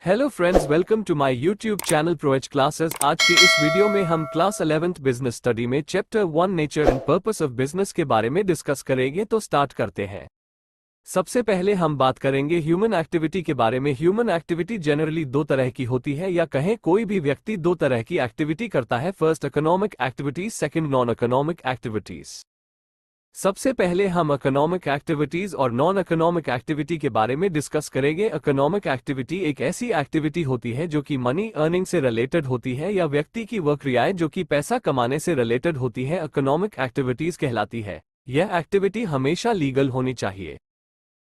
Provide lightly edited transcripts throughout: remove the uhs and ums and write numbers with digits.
Hello friends, welcome to my YouTube channel प्रोएच classes. आज के इस वीडियो में हम क्लास 11th बिजनेस स्टडी में chapter 1 nature and purpose of business के बारे में डिस्कस करेंगे। तो स्टार्ट करते हैं। सबसे पहले हम बात करेंगे ह्यूमन एक्टिविटी के बारे में। ह्यूमन एक्टिविटी जनरली दो तरह की होती है, या कहें कोई भी व्यक्ति दो तरह की एक्टिविटी करता है। First economic activities, second non economic activities. सबसे पहले हम इकोनॉमिक एक्टिविटीज और नॉन इकोनॉमिक एक्टिविटी के बारे में डिस्कस करेंगे। इकोनॉमिक एक्टिविटी एक ऐसी एक्टिविटी होती है जो कि मनी अर्निंग से रिलेटेड होती है, या व्यक्ति की वह क्रियाएं जो कि पैसा कमाने से रिलेटेड होती है, इकोनॉमिक एक्टिविटीज कहलाती है। यह एक्टिविटी हमेशा लीगल होनी चाहिए।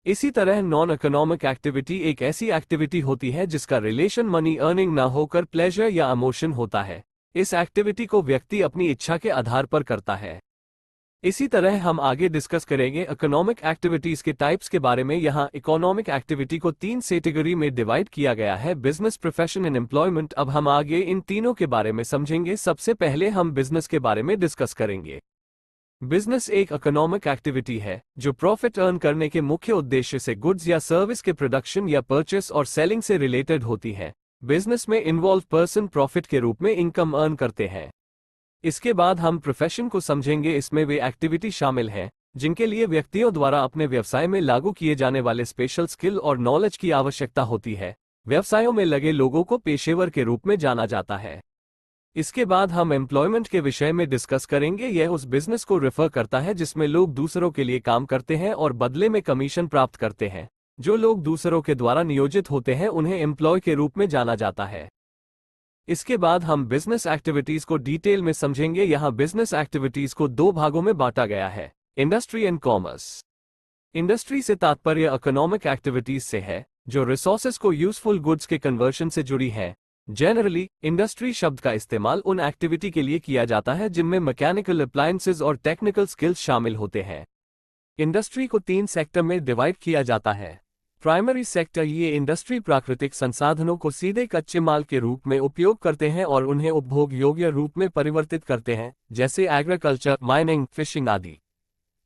इसी तरह नॉन इकोनॉमिक एक्टिविटी एक ऐसी एक्टिविटी होती है जिसका रिलेशन मनी अर्निंग ना होकर प्लेजर या इमोशन होता है। इस एक्टिविटी को व्यक्ति अपनी इच्छा के आधार पर करता है। इसी तरह हम आगे डिस्कस करेंगे इकोनॉमिक एक्टिविटीज के टाइप्स के बारे में। यहाँ इकोनॉमिक एक्टिविटी को 3 कैटेगरी में डिवाइड किया गया है: बिजनेस, प्रोफेशन एंड एम्प्लॉयमेंट। अब हम आगे इन तीनों के बारे में समझेंगे। सबसे पहले हम बिजनेस के बारे में डिस्कस करेंगे। बिजनेस एक इकोनॉमिक एक्टिविटी है जो प्रॉफिट अर्न करने के मुख्य उद्देश्य से गुड्स या सर्विस के प्रोडक्शन या परचेस और सेलिंग से रिलेटेड होती है। बिजनेस में इन्वॉल्व पर्सन प्रॉफिट के रूप में इनकम अर्न करते हैं। इसके बाद हम प्रोफेशन को समझेंगे। इसमें वे एक्टिविटी शामिल हैं जिनके लिए व्यक्तियों द्वारा अपने व्यवसाय में लागू किए जाने वाले स्पेशल स्किल और नॉलेज की आवश्यकता होती है। व्यवसायों में लगे लोगों को पेशेवर के रूप में जाना जाता है। इसके बाद हम एम्प्लॉयमेंट के विषय में डिस्कस करेंगे। यह उस बिजनेस को रेफर करता है जिसमें लोग दूसरों के लिए काम करते हैं और बदले में कमीशन प्राप्त करते हैं। जो लोग दूसरों के द्वारा नियोजित होते हैं उन्हें एम्प्लॉय के रूप में जाना जाता है। इसके बाद हम बिजनेस एक्टिविटीज को डिटेल में समझेंगे। यहाँ बिजनेस एक्टिविटीज को 2 भागों में बांटा गया है: इंडस्ट्री एंड कॉमर्स। इंडस्ट्री से तात्पर्य इकोनॉमिक एक्टिविटीज से है जो रिसोर्सेज को यूजफुल गुड्स के कन्वर्शन से जुड़ी है। जनरली इंडस्ट्री शब्द का इस्तेमाल उन एक्टिविटी के लिए किया जाता है जिनमें मैकेनिकल अप्लायंसेज और टेक्निकल स्किल्स शामिल होते हैं। इंडस्ट्री को 3 सेक्टर में डिवाइड किया जाता है। प्राइमरी सेक्टर, ये इंडस्ट्री प्राकृतिक संसाधनों को सीधे कच्चे माल के रूप में उपयोग करते हैं और उन्हें उपभोग योग्य रूप में परिवर्तित करते हैं, जैसे एग्रीकल्चर, माइनिंग, फिशिंग आदि।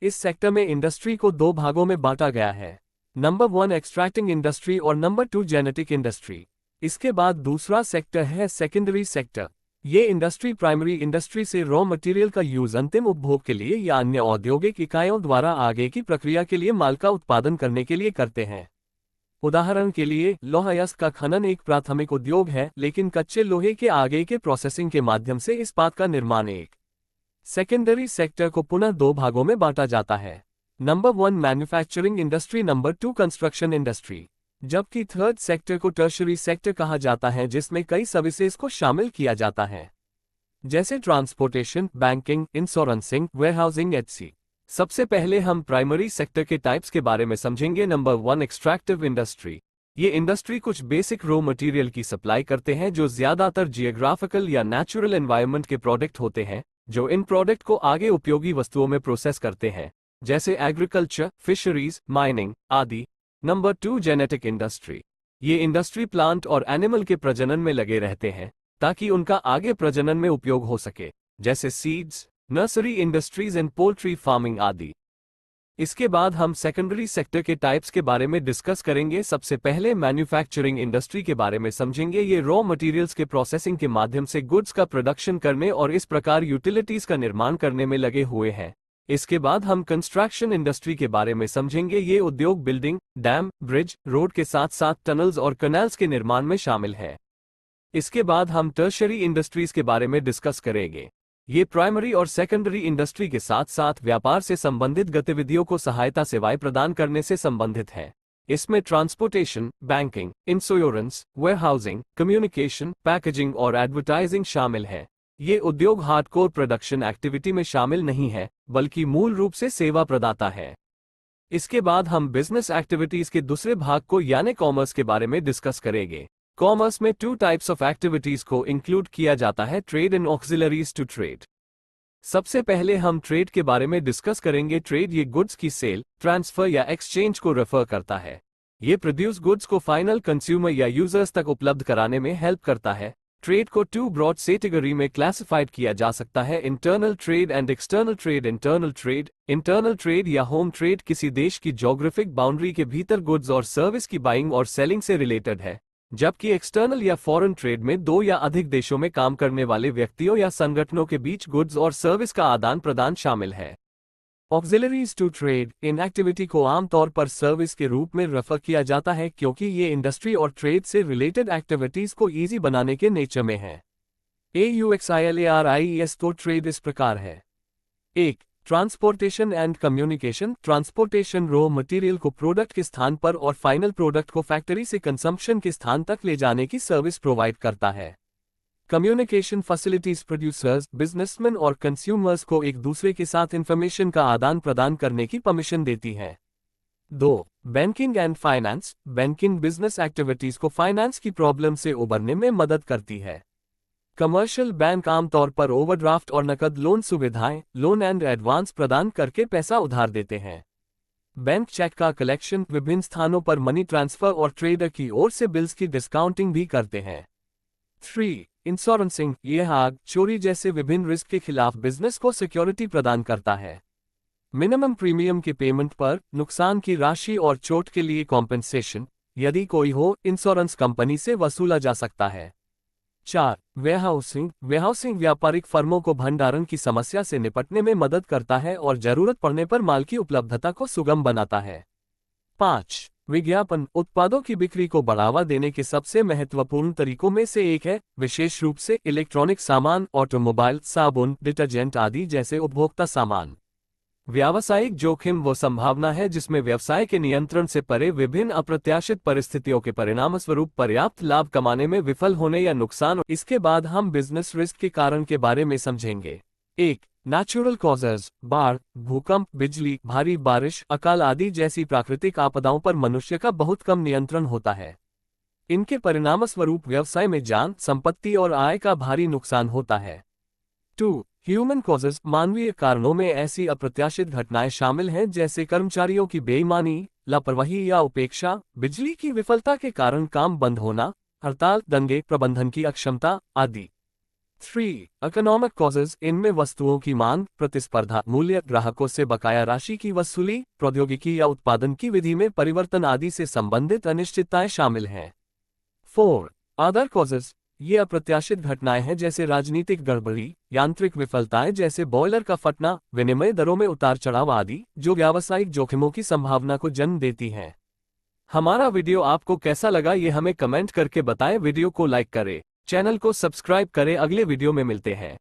इस सेक्टर में इंडस्ट्री को 2 भागों में बांटा गया है: नंबर 1 एक्सट्रैक्टिंग इंडस्ट्री और नंबर 2 जेनेटिक इंडस्ट्री। इसके बाद दूसरा सेक्टर है सेकेंडरी सेक्टर। ये इंडस्ट्री प्राइमरी इंडस्ट्री से रॉ मटेरियल का यूज अंतिम उपभोग के लिए या अन्य औद्योगिक इकाइयों द्वारा आगे की प्रक्रिया के लिए माल का उत्पादन करने के लिए करते हैं। उदाहरण के लिए लौह अयस्क का खनन एक प्राथमिक उद्योग है, लेकिन कच्चे लोहे के आगे के प्रोसेसिंग के माध्यम से इस्पात का निर्माण एक। सेकेंडरी सेक्टर को पुनः 2 भागों में बांटा जाता है: number 1 manufacturing industry, number 2 construction industry. जबकि थर्ड सेक्टर को टर्शरी सेक्टर कहा जाता है, जिसमें कई सर्विसेज को शामिल किया जाता है, जैसे ट्रांसपोर्टेशन, बैंकिंग, इंश्योरेंसिंग, वेयरहाउसिंग etc। सबसे पहले हम प्राइमरी सेक्टर के टाइप्स के बारे में समझेंगे। Number 1 extractive industry. ये इंडस्ट्री कुछ बेसिक रॉ मटेरियल की सप्लाई करते हैं जो ज्यादातर जियोग्राफिकल या नेचुरल एनवायरनमेंट के प्रोडक्ट होते हैं, जो इन प्रोडक्ट को आगे उपयोगी वस्तुओं में प्रोसेस करते हैं, जैसे एग्रीकल्चर, फिशरीज, माइनिंग आदि। Number 2 genetic industry. ये इंडस्ट्री प्लांट और एनिमल के प्रजनन में लगे रहते हैं ताकि उनका आगे प्रजनन में उपयोग हो सके, जैसे seeds, nursery industries and poultry farming आदि। इसके बाद हम सेकेंडरी सेक्टर के टाइप्स के बारे में डिस्कस करेंगे। सबसे पहले मैन्युफैक्चरिंग इंडस्ट्री के बारे में समझेंगे। ये रॉ मटेरियल्स के प्रोसेसिंग के माध्यम से गुड्स का प्रोडक्शन करने और इस प्रकार यूटिलिटीज का निर्माण करने में लगे हुए हैं। इसके बाद हम कंस्ट्रक्शन इंडस्ट्री के बारे में समझेंगे। ये उद्योग बिल्डिंग, डैम, ब्रिज, रोड के साथ साथ टनल्स और कैनाल्स के निर्माण में शामिल है। इसके बाद हम टर्शरी इंडस्ट्रीज के बारे में डिस्कस करेंगे। ये प्राइमरी और सेकेंडरी इंडस्ट्री के साथ साथ व्यापार से संबंधित गतिविधियों को सहायता सेवाएं प्रदान करने से संबंधित है। इसमें transportation, banking, insurance, warehousing, communication, packaging और एडवर्टाइजिंग शामिल है। ये उद्योग हार्डकोर प्रोडक्शन एक्टिविटी में शामिल नहीं है, बल्कि मूल रूप से सेवा प्रदाता है। इसके बाद हम बिजनेस एक्टिविटीज के दूसरे भाग को यानी कॉमर्स के बारे में डिस्कस करेंगे। कॉमर्स में 2 टाइप्स ऑफ एक्टिविटीज को इंक्लूड किया जाता है: trade and auxiliaries to trade. सबसे पहले हम ट्रेड के बारे में डिस्कस करेंगे। ट्रेड ये गुड्स की सेल, ट्रांसफर या एक्सचेंज को रेफर करता है। ये प्रोड्यूस गुड्स को फाइनल कंज्यूमर या यूजर्स तक उपलब्ध कराने में हेल्प करता है। ट्रेड को 2 ब्रॉड कैटेगरी में क्लासिफाइड किया जा सकता है: internal trade and external trade. Internal trade या होम ट्रेड किसी देश की ज्योग्राफिक बाउंड्री के भीतर गुड्स और सर्विस की बाइंग और सेलिंग से रिलेटेड है, जबकि एक्सटर्नल या फॉरेन ट्रेड में दो या अधिक देशों में काम करने वाले व्यक्तियों या संगठनों के बीच गुड्स और सर्विस का आदान प्रदान शामिल है। ऑक्सिलरीज टू ट्रेड इन एक्टिविटी को आमतौर पर सर्विस के रूप में रेफर किया जाता है क्योंकि ये इंडस्ट्री और ट्रेड से रिलेटेड एक्टिविटीज को ईजी बनाने के नेचर में है। AUXILARIES तो ट्रेड इस प्रकार है। 1. Transportation and communication. Transportation raw material को प्रोडक्ट के स्थान पर और फाइनल प्रोडक्ट को फैक्ट्री से कंजम्पशन के स्थान तक ले जाने की सर्विस प्रोवाइड करता है। कम्युनिकेशन फैसिलिटीज प्रोड्यूसर्स, बिजनेसमैन और कंज्यूमर्स को एक दूसरे के साथ इंफॉर्मेशन का आदान प्रदान करने की परमिशन देती है। 2. Banking and finance. Banking business activities को फाइनेंस की प्रॉब्लम से उबरने में मदद करती है। कमर्शियल बैंक आमतौर पर ओवरड्राफ्ट और नकद लोन सुविधाएं, लोन एंड एडवांस प्रदान करके पैसा उधार देते हैं। बैंक चेक का कलेक्शन, विभिन्न स्थानों पर मनी ट्रांसफर और ट्रेडर की ओर से बिल्स की डिस्काउंटिंग भी करते हैं। 3. इंश्योरेंसिंग। यह आग, चोरी जैसे विभिन्न रिस्क के खिलाफ बिजनेस को सिक्योरिटी प्रदान करता है। मिनिमम प्रीमियम के पेमेंट पर नुकसान की राशि और चोट के लिए कॉम्पेंसेशन, यदि कोई हो, इंश्योरेंस कंपनी से वसूला जा सकता है। 4. वेयरहाउसिंग। वेयरहाउसिंग व्यापारिक फर्मों को भंडारण की समस्या से निपटने में मदद करता है और जरूरत पड़ने पर माल की उपलब्धता को सुगम बनाता है। 5. विज्ञापन। उत्पादों की बिक्री को बढ़ावा देने के सबसे महत्वपूर्ण तरीकों में से एक है, विशेष रूप से इलेक्ट्रॉनिक सामान, ऑटोमोबाइल, साबुन, डिटर्जेंट आदि जैसे उपभोक्ता सामान। व्यावसायिक जोखिम वो संभावना है जिसमें व्यवसाय के नियंत्रण से परे विभिन्न अप्रत्याशित परिस्थितियों के परिणामस्वरूप पर्याप्त लाभ कमाने में विफल होने या नुकसान। इसके बाद हम बिजनेस रिस्क के कारण के बारे में समझेंगे। 1. Natural causes. बाढ़, भूकंप, बिजली, भारी बारिश, अकाल आदि जैसी प्राकृतिक आपदाओं पर मनुष्य का बहुत कम नियंत्रण होता है। इनके परिणामस्वरूप व्यवसाय में जान, संपत्ति और आय का भारी नुकसान होता है। 2. Human causes. मानवीय कारणों में ऐसी अप्रत्याशित घटनाएं शामिल हैं जैसे कर्मचारियों की बेईमानी, लापरवाही या उपेक्षा, बिजली की विफलता के कारण काम बंद होना, हड़ताल, दंगे, प्रबंधन की अक्षमता आदि। 3. Economic causes. इनमें वस्तुओं की मांग, प्रतिस्पर्धा, मूल्य, ग्राहकों से बकाया राशि की वसूली, प्रौद्योगिकी या उत्पादन की विधि में परिवर्तन आदि से संबंधित अनिश्चितताएं शामिल हैं। 4. Other causes. ये अप्रत्याशित घटनाएं हैं जैसे राजनीतिक गड़बड़ी, यांत्रिक विफलताएं जैसे बॉयलर का फटना, विनिमय दरों में उतार चढ़ाव आदि, जो व्यावसायिक जोखिमों की संभावना को जन्म देती हैं। हमारा वीडियो आपको कैसा लगा ये हमें कमेंट करके बताएं। वीडियो को लाइक करें, चैनल को सब्सक्राइब करें। अगले वीडियो में मिलते हैं।